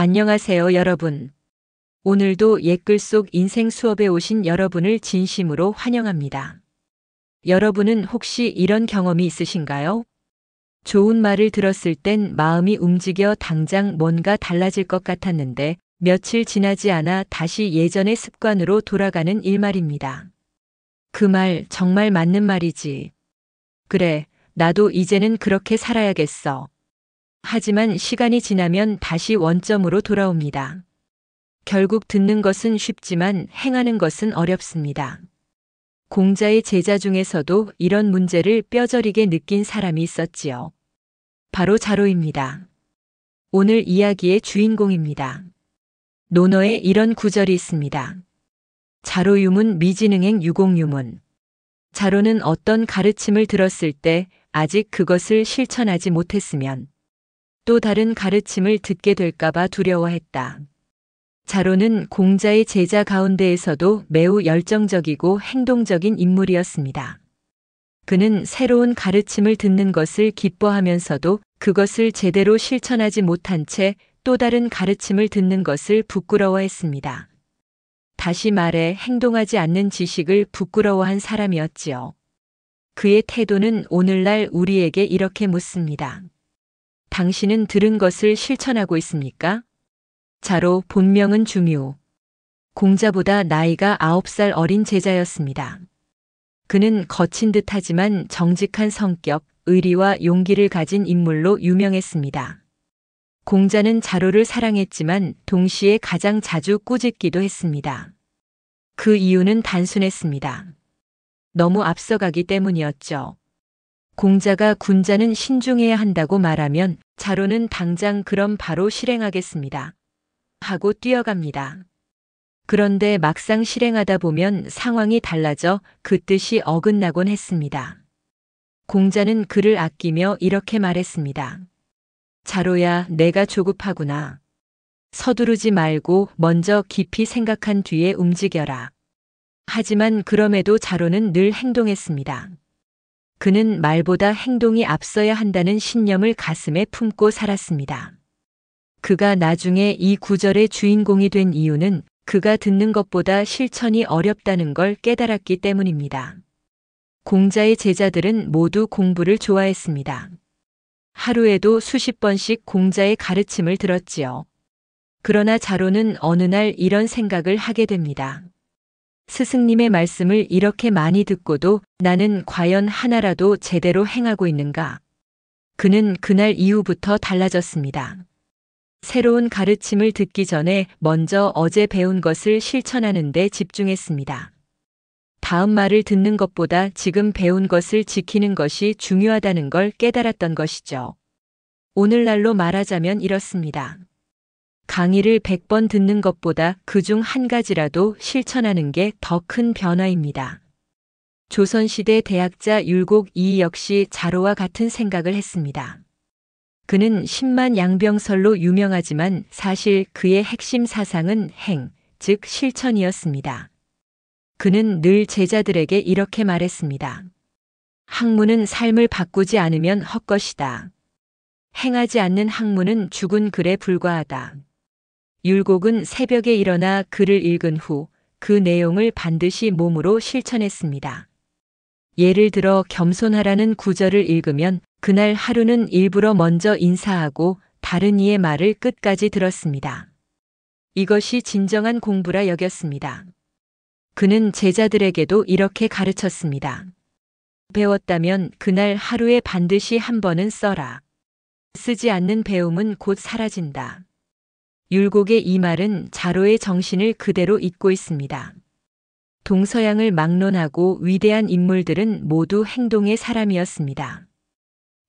안녕하세요, 여러분. 오늘도 옛글 속 인생 수업에 오신 여러분을 진심으로 환영합니다. 여러분은 혹시 이런 경험이 있으신가요? 좋은 말을 들었을 땐 마음이 움직여 당장 뭔가 달라질 것 같았는데 며칠 지나지 않아 다시 예전의 습관으로 돌아가는 일말입니다. 그 말 정말 맞는 말이지. 그래, 나도 이제는 그렇게 살아야겠어. 하지만 시간이 지나면 다시 원점으로 돌아옵니다. 결국 듣는 것은 쉽지만 행하는 것은 어렵습니다. 공자의 제자 중에서도 이런 문제를 뼈저리게 느낀 사람이 있었지요. 바로 자로입니다. 오늘 이야기의 주인공입니다. 논어에 이런 구절이 있습니다. 자로유문 미지능행 유공유문. 자로는 어떤 가르침을 들었을 때 아직 그것을 실천하지 못했으면 또 다른 가르침을 듣게 될까봐 두려워했다. 자로는 공자의 제자 가운데에서도 매우 열정적이고 행동적인 인물이었습니다. 그는 새로운 가르침을 듣는 것을 기뻐하면서도 그것을 제대로 실천하지 못한 채 또 다른 가르침을 듣는 것을 부끄러워했습니다. 다시 말해 행동하지 않는 지식을 부끄러워한 사람이었지요. 그의 태도는 오늘날 우리에게 이렇게 묻습니다. 당신은 들은 것을 실천하고 있습니까? 자로 본명은 주묘. 공자보다 나이가 9살 어린 제자였습니다. 그는 거친 듯하지만 정직한 성격, 의리와 용기를 가진 인물로 유명했습니다. 공자는 자로를 사랑했지만 동시에 가장 자주 꾸짖기도 했습니다. 그 이유는 단순했습니다. 너무 앞서가기 때문이었죠. 공자가 군자는 신중해야 한다고 말하면 자로는 당장 그럼 바로 실행하겠습니다. 하고 뛰어갑니다. 그런데 막상 실행하다 보면 상황이 달라져 그 뜻이 어긋나곤 했습니다. 공자는 그를 아끼며 이렇게 말했습니다. 자로야, 내가 조급하구나. 서두르지 말고 먼저 깊이 생각한 뒤에 움직여라. 하지만 그럼에도 자로는 늘 행동했습니다. 그는 말보다 행동이 앞서야 한다는 신념을 가슴에 품고 살았습니다. 그가 나중에 이 구절의 주인공이 된 이유는 그가 듣는 것보다 실천이 어렵다는 걸 깨달았기 때문입니다. 공자의 제자들은 모두 공부를 좋아했습니다. 하루에도 수십 번씩 공자의 가르침을 들었지요. 그러나 자로는 어느 날 이런 생각을 하게 됩니다. 스승님의 말씀을 이렇게 많이 듣고도 나는 과연 하나라도 제대로 행하고 있는가? 그는 그날 이후부터 달라졌습니다. 새로운 가르침을 듣기 전에 먼저 어제 배운 것을 실천하는 데 집중했습니다. 다음 말을 듣는 것보다 지금 배운 것을 지키는 것이 중요하다는 걸 깨달았던 것이죠. 오늘날로 말하자면 이렇습니다. 강의를 100번 듣는 것보다 그중 한 가지라도 실천하는 게 더 큰 변화입니다. 조선시대 대학자 율곡 이 역시 자로와 같은 생각을 했습니다. 그는 10만 양병설로 유명하지만 사실 그의 핵심 사상은 행, 즉 실천이었습니다. 그는 늘 제자들에게 이렇게 말했습니다. 학문은 삶을 바꾸지 않으면 헛것이다. 행하지 않는 학문은 죽은 글에 불과하다. 율곡은 새벽에 일어나 글을 읽은 후 그 내용을 반드시 몸으로 실천했습니다. 예를 들어 겸손하라는 구절을 읽으면 그날 하루는 일부러 먼저 인사하고 다른 이의 말을 끝까지 들었습니다. 이것이 진정한 공부라 여겼습니다. 그는 제자들에게도 이렇게 가르쳤습니다. 배웠다면 그날 하루에 반드시 한 번은 써라. 쓰지 않는 배움은 곧 사라진다. 율곡의 이 말은 자로의 정신을 그대로 잇고 있습니다. 동서양을 막론하고 위대한 인물들은 모두 행동의 사람이었습니다.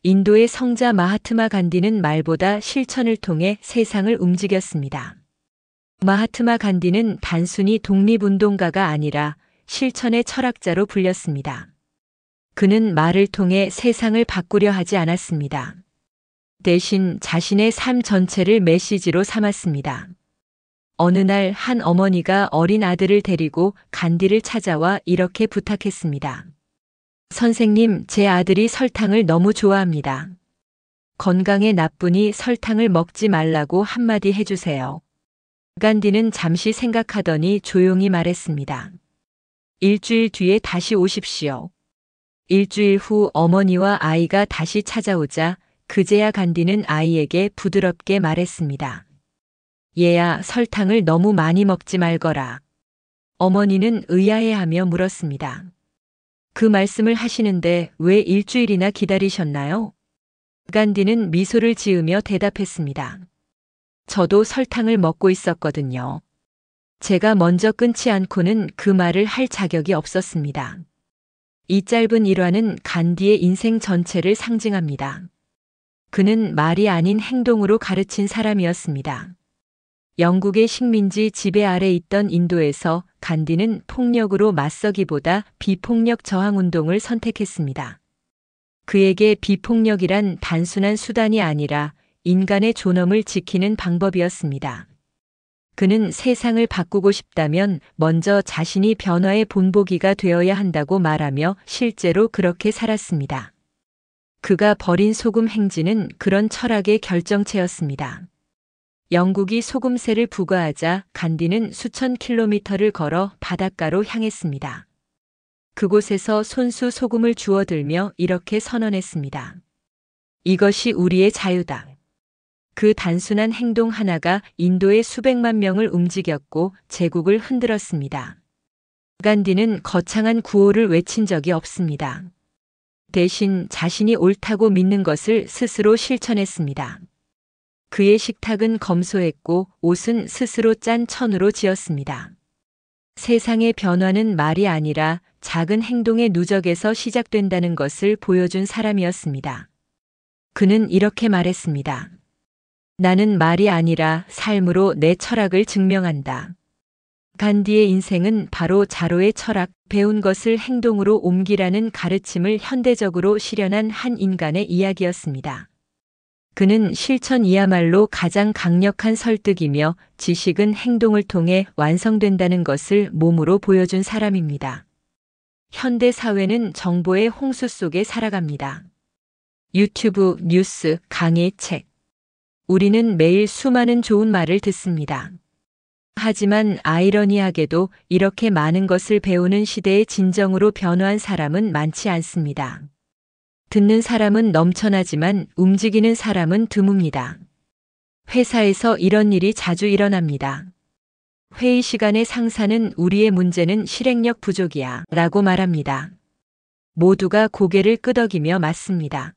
인도의 성자 마하트마 간디는 말보다 실천을 통해 세상을 움직였습니다. 마하트마 간디는 단순히 독립운동가가 아니라 실천의 철학자로 불렸습니다. 그는 말을 통해 세상을 바꾸려 하지 않았습니다. 대신 자신의 삶 전체를 메시지로 삼았습니다. 어느 날 한 어머니가 어린 아들을 데리고 간디를 찾아와 이렇게 부탁했습니다. 선생님, 제 아들이 설탕을 너무 좋아합니다. 건강에 나쁘니 설탕을 먹지 말라고 한마디 해주세요. 간디는 잠시 생각하더니 조용히 말했습니다. 일주일 뒤에 다시 오십시오. 일주일 후 어머니와 아이가 다시 찾아오자 그제야 간디는 아이에게 부드럽게 말했습니다. 얘야, 설탕을 너무 많이 먹지 말거라. 어머니는 의아해하며 물었습니다. 그 말씀을 하시는데 왜 일주일이나 기다리셨나요? 간디는 미소를 지으며 대답했습니다. 저도 설탕을 먹고 있었거든요. 제가 먼저 끊지 않고는 그 말을 할 자격이 없었습니다. 이 짧은 일화는 간디의 인생 전체를 상징합니다. 그는 말이 아닌 행동으로 가르친 사람이었습니다. 영국의 식민지 지배 아래 있던 인도에서 간디는 폭력으로 맞서기보다 비폭력 저항 운동을 선택했습니다. 그에게 비폭력이란 단순한 수단이 아니라 인간의 존엄을 지키는 방법이었습니다. 그는 세상을 바꾸고 싶다면 먼저 자신이 변화의 본보기가 되어야 한다고 말하며 실제로 그렇게 살았습니다. 그가 벌인 소금 행진은 그런 철학의 결정체였습니다. 영국이 소금세를 부과하자 간디는 수천 킬로미터를 걸어 바닷가로 향했습니다. 그곳에서 손수 소금을 주워들며 이렇게 선언했습니다. 이것이 우리의 자유다. 그 단순한 행동 하나가 인도의 수백만 명을 움직였고 제국을 흔들었습니다. 간디는 거창한 구호를 외친 적이 없습니다. 대신 자신이 옳다고 믿는 것을 스스로 실천했습니다. 그의 식탁은 검소했고 옷은 스스로 짠 천으로 지었습니다. 세상의 변화는 말이 아니라 작은 행동의 누적에서 시작된다는 것을 보여준 사람이었습니다. 그는 이렇게 말했습니다. 나는 말이 아니라 삶으로 내 철학을 증명한다. 간디의 인생은 바로 자로의 철학, 배운 것을 행동으로 옮기라는 가르침을 현대적으로 실현한 한 인간의 이야기였습니다. 그는 실천이야말로 가장 강력한 설득이며 지식은 행동을 통해 완성된다는 것을 몸으로 보여준 사람입니다. 현대 사회는 정보의 홍수 속에 살아갑니다. 유튜브, 뉴스, 강의, 책. 우리는 매일 수많은 좋은 말을 듣습니다. 하지만 아이러니하게도 이렇게 많은 것을 배우는 시대에 진정으로 변화한 사람은 많지 않습니다. 듣는 사람은 넘쳐나지만 움직이는 사람은 드뭅니다. 회사에서 이런 일이 자주 일어납니다. 회의 시간에 상사는 우리의 문제는 실행력 부족이야 라고 말합니다. 모두가 고개를 끄덕이며 맞습니다.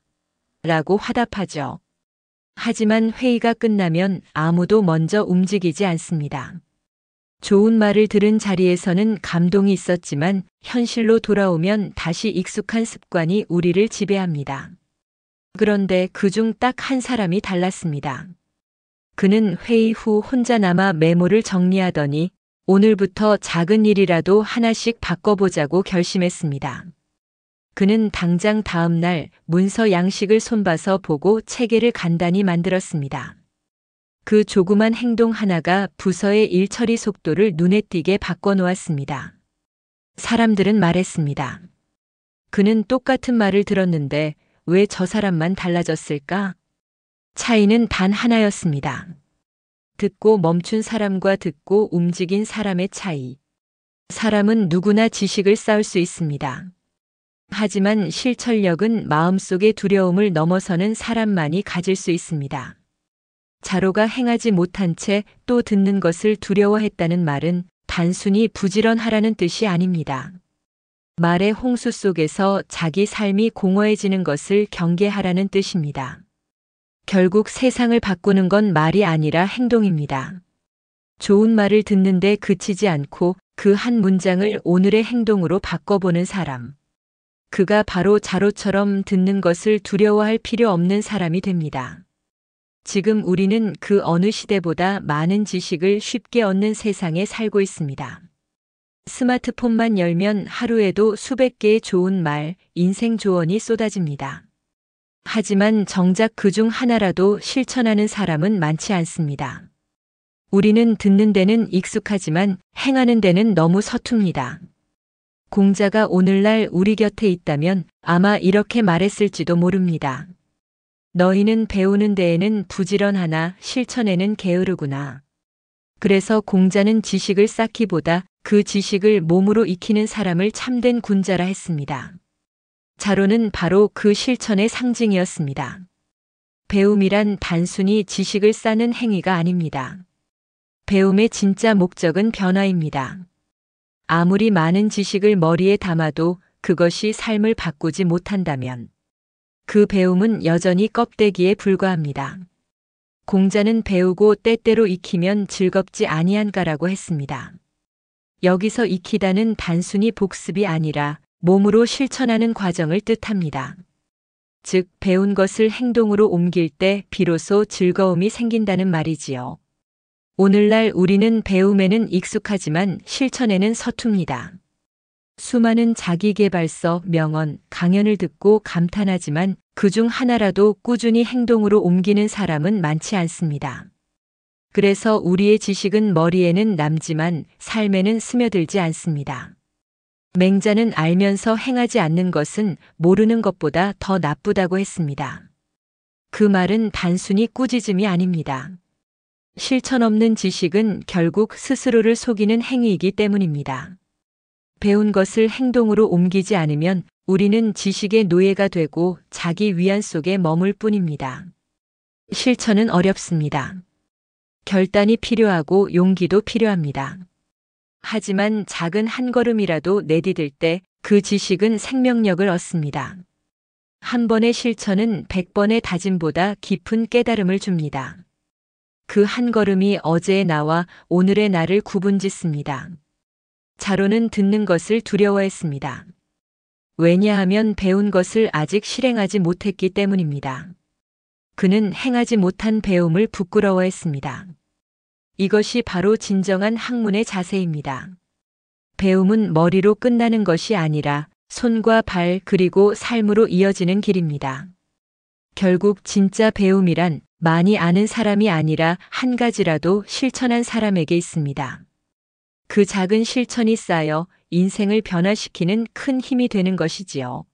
라고 화답하죠. 하지만 회의가 끝나면 아무도 먼저 움직이지 않습니다. 좋은 말을 들은 자리에서는 감동이 있었지만 현실로 돌아오면 다시 익숙한 습관이 우리를 지배합니다. 그런데 그중 딱 한 사람이 달랐습니다. 그는 회의 후 혼자 남아 메모를 정리하더니 오늘부터 작은 일이라도 하나씩 바꿔보자고 결심했습니다. 그는 당장 다음 날 문서 양식을 손봐서 보고 체계를 간단히 만들었습니다. 그 조그만 행동 하나가 부서의 일 처리 속도를 눈에 띄게 바꿔놓았습니다. 사람들은 말했습니다. 그는 똑같은 말을 들었는데 왜 저 사람만 달라졌을까? 차이는 단 하나였습니다. 듣고 멈춘 사람과 듣고 움직인 사람의 차이. 사람은 누구나 지식을 쌓을 수 있습니다. 하지만 실천력은 마음속의 두려움을 넘어서는 사람만이 가질 수 있습니다. 자로가 행하지 못한 채 또 듣는 것을 두려워했다는 말은 단순히 부지런하라는 뜻이 아닙니다. 말의 홍수 속에서 자기 삶이 공허해지는 것을 경계하라는 뜻입니다. 결국 세상을 바꾸는 건 말이 아니라 행동입니다. 좋은 말을 듣는데 그치지 않고 그 한 문장을 오늘의 행동으로 바꿔보는 사람. 그가 바로 자로처럼 듣는 것을 두려워할 필요 없는 사람이 됩니다. 지금 우리는 그 어느 시대보다 많은 지식을 쉽게 얻는 세상에 살고 있습니다. 스마트폰만 열면 하루에도 수백 개의 좋은 말, 인생 조언이 쏟아집니다. 하지만 정작 그중 하나라도 실천하는 사람은 많지 않습니다. 우리는 듣는 데는 익숙하지만 행하는 데는 너무 서툽니다. 공자가 오늘날 우리 곁에 있다면 아마 이렇게 말했을지도 모릅니다. 너희는 배우는 데에는 부지런하나 실천에는 게으르구나. 그래서 공자는 지식을 쌓기보다 그 지식을 몸으로 익히는 사람을 참된 군자라 했습니다. 자로는 바로 그 실천의 상징이었습니다. 배움이란 단순히 지식을 쌓는 행위가 아닙니다. 배움의 진짜 목적은 변화입니다. 아무리 많은 지식을 머리에 담아도 그것이 삶을 바꾸지 못한다면 그 배움은 여전히 껍데기에 불과합니다. 공자는 배우고 때때로 익히면 즐겁지 아니한가라고 했습니다. 여기서 익히다는 단순히 복습이 아니라 몸으로 실천하는 과정을 뜻합니다. 즉, 배운 것을 행동으로 옮길 때 비로소 즐거움이 생긴다는 말이지요. 오늘날 우리는 배움에는 익숙하지만 실천에는 서툽니다. 수많은 자기계발서, 명언, 강연을 듣고 감탄하지만 그중 하나라도 꾸준히 행동으로 옮기는 사람은 많지 않습니다. 그래서 우리의 지식은 머리에는 남지만 삶에는 스며들지 않습니다. 맹자는 알면서 행하지 않는 것은 모르는 것보다 더 나쁘다고 했습니다. 그 말은 단순히 꾸짖음이 아닙니다. 실천 없는 지식은 결국 스스로를 속이는 행위이기 때문입니다. 배운 것을 행동으로 옮기지 않으면 우리는 지식의 노예가 되고 자기 위안 속에 머물 뿐입니다. 실천은 어렵습니다. 결단이 필요하고 용기도 필요합니다. 하지만 작은 한 걸음이라도 내디딜 때 그 지식은 생명력을 얻습니다. 한 번의 실천은 100번의 다짐보다 깊은 깨달음을 줍니다. 그 한 걸음이 어제의 나와 오늘의 나를 구분짓습니다. 자로는 듣는 것을 두려워했습니다. 왜냐하면 배운 것을 아직 실행하지 못했기 때문입니다. 그는 행하지 못한 배움을 부끄러워했습니다. 이것이 바로 진정한 학문의 자세입니다. 배움은 머리로 끝나는 것이 아니라 손과 발 그리고 삶으로 이어지는 길입니다. 결국 진짜 배움이란 많이 아는 사람이 아니라 한 가지라도 실천한 사람에게 있습니다. 그 작은 실천이 쌓여 인생을 변화시키는 큰 힘이 되는 것이지요.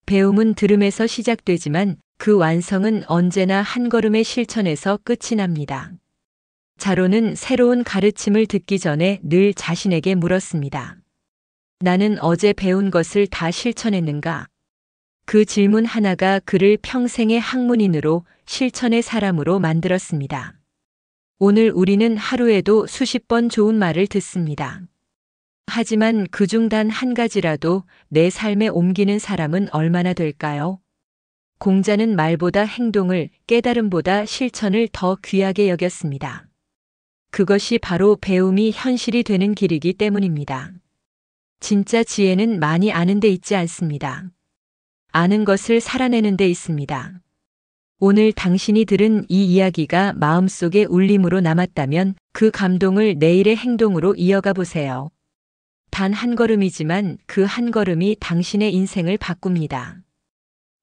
배움은 들음에서 시작되지만 그 완성은 언제나 한 걸음의 실천에서 끝이 납니다. 자로는 새로운 가르침을 듣기 전에 늘 자신에게 물었습니다. 나는 어제 배운 것을 다 실천했는가? 그 질문 하나가 그를 평생의 학문인으로 실천의 사람으로 만들었습니다. 오늘 우리는 하루에도 수십 번 좋은 말을 듣습니다. 하지만 그중 단 한 가지라도 내 삶에 옮기는 사람은 얼마나 될까요? 공자는 말보다 행동을, 깨달음보다 실천을 더 귀하게 여겼습니다. 그것이 바로 배움이 현실이 되는 길이기 때문입니다. 진짜 지혜는 많이 아는 데 있지 않습니다. 아는 것을 살아내는 데 있습니다. 오늘 당신이 들은 이 이야기가 마음속에 울림으로 남았다면 그 감동을 내일의 행동으로 이어가 보세요. 단 한 걸음이지만 그 한 걸음이 당신의 인생을 바꿉니다.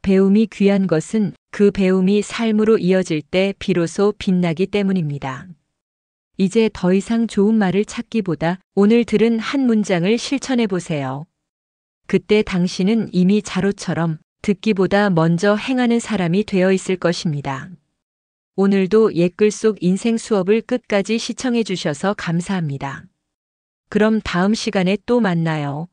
배움이 귀한 것은 그 배움이 삶으로 이어질 때 비로소 빛나기 때문입니다. 이제 더 이상 좋은 말을 찾기보다 오늘 들은 한 문장을 실천해 보세요. 그때 당신은 이미 자로처럼 듣기보다 먼저 행하는 사람이 되어 있을 것입니다. 오늘도 옛글 속 인생 수업을 끝까지 시청해 주셔서 감사합니다. 그럼 다음 시간에 또 만나요.